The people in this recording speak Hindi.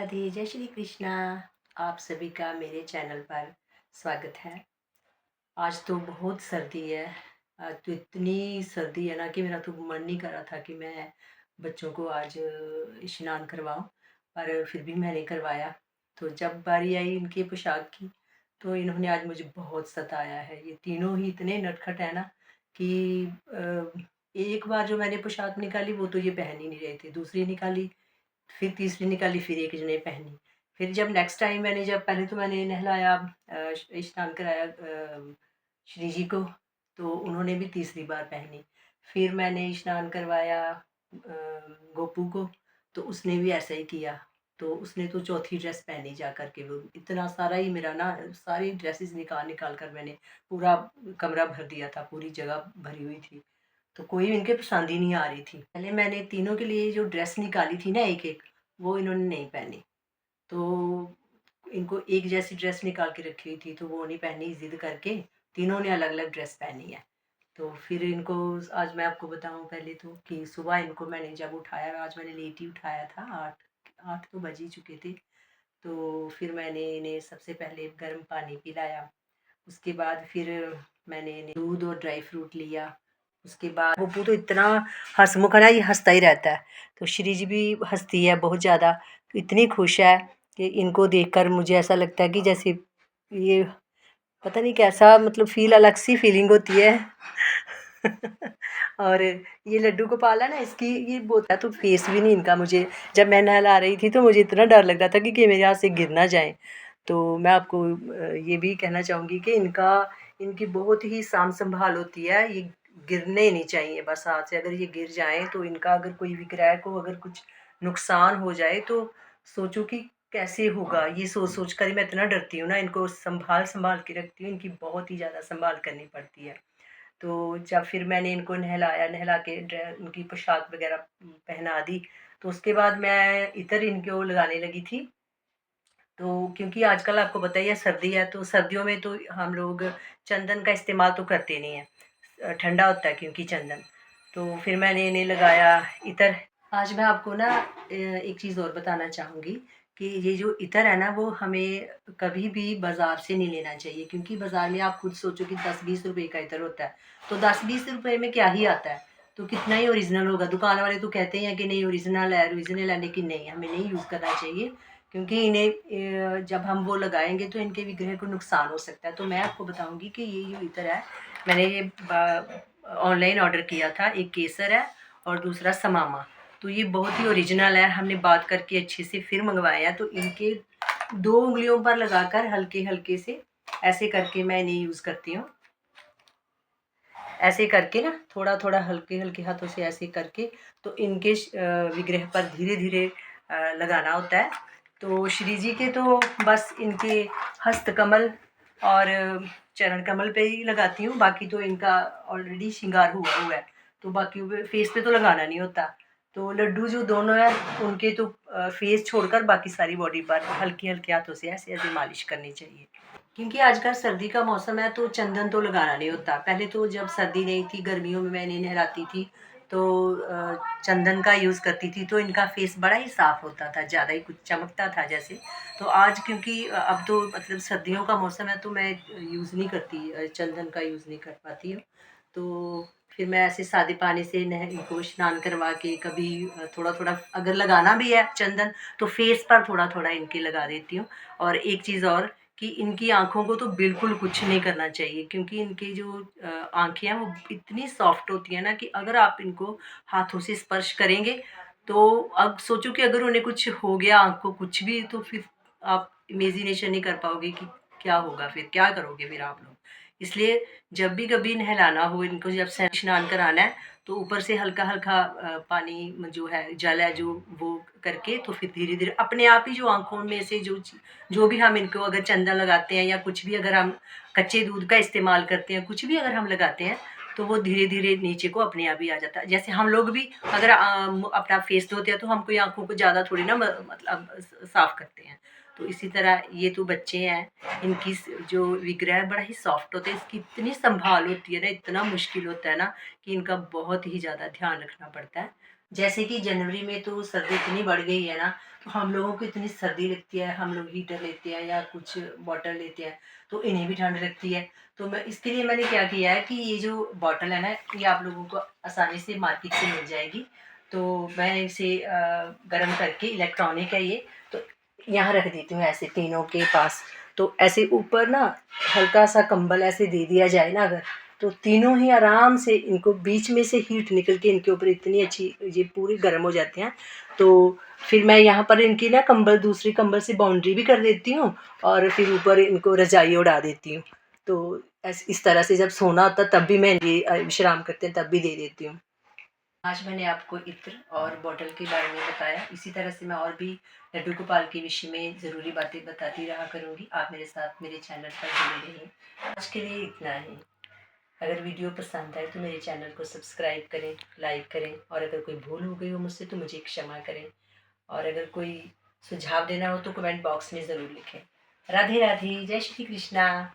राधे, जय श्री कृष्णा। आप सभी का मेरे चैनल पर स्वागत है। आज तो बहुत सर्दी है। आज तो इतनी सर्दी है ना कि मेरा तो मन नहीं कर रहा था कि मैं बच्चों को आज स्नान करवाऊं, पर फिर भी मैंने करवाया। तो जब बारी आई इनकी पोशाक की, तो इन्होंने आज मुझे बहुत सताया है। ये तीनों ही इतने नटखट है ना कि एक बार जो मैंने पोशाक निकाली वो तो ये पहन ही नहीं रहे थे, दूसरी निकाली, फिर तीसरी निकाली, फिर एक जने पहनी। फिर जब नेक्स्ट टाइम जब पहले तो मैंने नहलाया, स्नान कराया श्री जी को, तो उन्होंने भी तीसरी बार पहनी। फिर मैंने स्नान करवाया गोपू को, तो उसने भी ऐसा ही किया। तो उसने तो चौथी ड्रेस पहनी जा कर के। वो इतना सारा ही मेरा ना, सारी ड्रेसेस निकाल निकाल कर मैंने पूरा कमरा भर दिया था, पूरी जगह भरी हुई थी। तो कोई इनके पसंद ही नहीं आ रही थी। पहले मैंने तीनों के लिए जो ड्रेस निकाली थी ना एक एक, वो इन्होंने नहीं पहनी। तो इनको एक जैसी ड्रेस निकाल के रखी हुई थी, तो वो नहीं पहनी, ज़िद करके तीनों ने अलग अलग ड्रेस पहनी है। तो फिर इनको आज मैं आपको बताऊं पहले तो कि सुबह इनको मैंने जब उठाया, आज मैंने लेट ही उठाया था, आठ आठ तो बज ही चुके थे। तो फिर मैंने इन्हें सबसे पहले गर्म पानी पिलाया। उसके बाद फिर मैंने इन्हें दूध और ड्राई फ्रूट लिया। उसके बाद पप्पू तो इतना हंसमुख है ना, ये हंसता ही रहता है। तो श्री जी भी हंसती है बहुत ज़्यादा। तो इतनी खुश है कि इनको देखकर मुझे ऐसा लगता है कि जैसे ये पता नहीं कैसा, मतलब फील, अलग सी फीलिंग होती है। और ये लड्डू को पाला ना, इसकी ये बोलता तो फेस भी नहीं इनका, मुझे जब मैं नहला रही थी तो मुझे इतना डर लग रहा था कि मेरे हाथ से गिर ना जाए। तो मैं आपको ये भी कहना चाहूँगी कि इनकी बहुत ही साम संभाल होती है। ये गिरने नहीं चाहिए बस हाथ से। अगर ये गिर जाएँ तो इनका अगर कोई विग्रह को अगर कुछ नुकसान हो जाए तो सोचो कि कैसे होगा। ये सोच सोच कर ही मैं इतना डरती हूँ ना, इनको संभाल संभाल के रखती हूँ। इनकी बहुत ही ज़्यादा संभाल करनी पड़ती है। तो जब फिर मैंने इनको नहलाया, नहला के उनकी पोशाक वगैरह पहना दी, तो उसके बाद मैं इत्र इनको लगाने लगी थी। तो क्योंकि आजकल आपको पता ही है सर्दी है, तो सर्दियों में तो हम लोग चंदन का इस्तेमाल तो करते नहीं हैं, ठंडा होता है क्योंकि चंदन। तो फिर मैंने इन्हें लगाया इत्र। आज मैं आपको ना एक चीज़ और बताना चाहूँगी कि ये जो इत्र है ना, वो हमें कभी भी बाज़ार से नहीं लेना चाहिए, क्योंकि बाज़ार में आप खुद सोचो कि 10-20 रुपए का इत्र होता है। तो 10-20 रुपए में क्या ही आता है, तो कितना ही ओरिजिनल होगा। दुकान वाले तो कहते हैं कि नहीं ओरिजिनल है, लेकिन नहीं, हमें नहीं यूज़ करना चाहिए, क्योंकि इन्हें जब हम वो लगाएंगे तो इनके विग्रह को नुकसान हो सकता है। तो मैं आपको बताऊंगी कि ये जो इत्र है, मैंने ये ऑनलाइन ऑर्डर किया था। एक केसर है और दूसरा समामा। तो ये बहुत ही ओरिजिनल है, हमने बात करके अच्छे से फिर मंगवाया है। तो इनके 2 उंगलियों पर लगाकर हल्के हल्के से ऐसे करके मैं इन्हें यूज़ करती हूँ। ऐसे करके ना, थोड़ा थोड़ा हल्के हल्के हाथों से ऐसे करके, तो इनके विग्रह पर धीरे धीरे लगाना होता है। तो श्री जी के तो बस इनके हस्त कमल और चरण कमल पे ही लगाती हूँ। बाकी तो इनका ऑलरेडी श्रृंगार हुआ हुआ है, तो बाकी फेस पे तो लगाना नहीं होता। तो लड्डू जो दोनों है उनके तो फेस छोड़कर बाकी सारी बॉडी पर हल्के हल्के हाथों से ऐसे ऐसे मालिश करनी चाहिए। क्योंकि आजकल सर्दी का मौसम है, तो चंदन तो लगाना नहीं होता। पहले तो जब सर्दी नहीं थी, गर्मियों में मैं इन्हें नहलाती थी, तो चंदन का यूज़ करती थी, तो इनका फेस बड़ा ही साफ़ होता था, ज़्यादा ही कुछ चमकता था जैसे। तो आज क्योंकि अब तो मतलब सर्दियों का मौसम है, तो मैं यूज़ नहीं करती, चंदन का यूज़ नहीं कर पाती हूँ। तो फिर मैं ऐसे सादे पानी से इनको स्नान करवा के, कभी थोड़ा थोड़ा अगर लगाना भी है चंदन, तो फेस पर थोड़ा थोड़ा इनके लगा देती हूँ। और एक चीज़ और, कि इनकी आँखों को तो बिल्कुल कुछ नहीं करना चाहिए, क्योंकि इनकी जो आँखें हैं वो इतनी सॉफ्ट होती हैं ना, कि अगर आप इनको हाथों से स्पर्श करेंगे, तो अब सोचो कि अगर उन्हें कुछ हो गया, आँख को कुछ भी, तो फिर आप इमेजिनेशन नहीं कर पाओगे कि क्या होगा, फिर क्या करोगे फिर आप लोग। इसलिए जब भी कभी नहलाना हो इनको, जब स्नान कराना है, तो ऊपर से हल्का हल्का पानी जो है, जल है जो, वो करके, तो फिर धीरे धीरे अपने आप ही जो आँखों में से जो भी हम इनको अगर चंदन लगाते हैं, या कुछ भी अगर हम कच्चे दूध का इस्तेमाल करते हैं, कुछ भी अगर हम लगाते हैं, तो वो धीरे धीरे नीचे को अपने आप ही आ जाता है। जैसे हम लोग भी अगर अपना फेस धोते हैं, तो हम कोई आँखों को ज़्यादा थोड़ी ना मतलब साफ़ करते हैं। तो इसी तरह ये तो बच्चे हैं, इनकी जो विग्रह है बड़ा ही सॉफ्ट होता है, इसकी इतनी संभाल होती है ना, इतना मुश्किल होता है ना, कि इनका बहुत ही ज़्यादा ध्यान रखना पड़ता है। जैसे कि जनवरी में तो सर्दी इतनी बढ़ गई है ना, तो हम लोगों को इतनी सर्दी लगती है, हम लोग हीटर लेते हैं या कुछ बॉटल लेते हैं, तो इन्हें भी ठंड लगती है। तो मैं इसके लिए मैंने क्या किया है कि ये जो बॉटल है ना, ये आप लोगों को आसानी से मार्केट से मिल जाएगी। तो मैं इसे गर्म करके, इलेक्ट्रॉनिक है ये, तो यहाँ रख देती हूँ ऐसे तीनों के पास। तो ऐसे ऊपर ना हल्का सा कंबल ऐसे दे दिया जाए ना अगर, तो तीनों ही आराम से, इनको बीच में से हीट निकल के इनके ऊपर इतनी अच्छी ये पूरे गर्म हो जाते हैं। तो फिर मैं यहाँ पर इनकी ना कंबल, दूसरी कंबल से बाउंड्री भी कर देती हूँ और फिर ऊपर इनको रजाई उड़ा देती हूँ। तो इस तरह से जब सोना होता है तब भी मैं ये विश्राम करते हैं तब भी दे देती हूँ। आज मैंने आपको इत्र और बॉटल के बारे में बताया। इसी तरह से मैं और भी लड्डू गोपाल के विषय में ज़रूरी बातें बताती रहा करूँगी। आप मेरे साथ मेरे चैनल पर जुड़े रहिए। आज के लिए इतना ही। अगर वीडियो पसंद आए तो मेरे चैनल को सब्सक्राइब करें, लाइक करें, और अगर कोई भूल हो गई हो मुझसे तो मुझे क्षमा करें, और अगर कोई सुझाव देना हो तो कमेंट बॉक्स में ज़रूर लिखें। राधे राधे, जय श्री कृष्णा।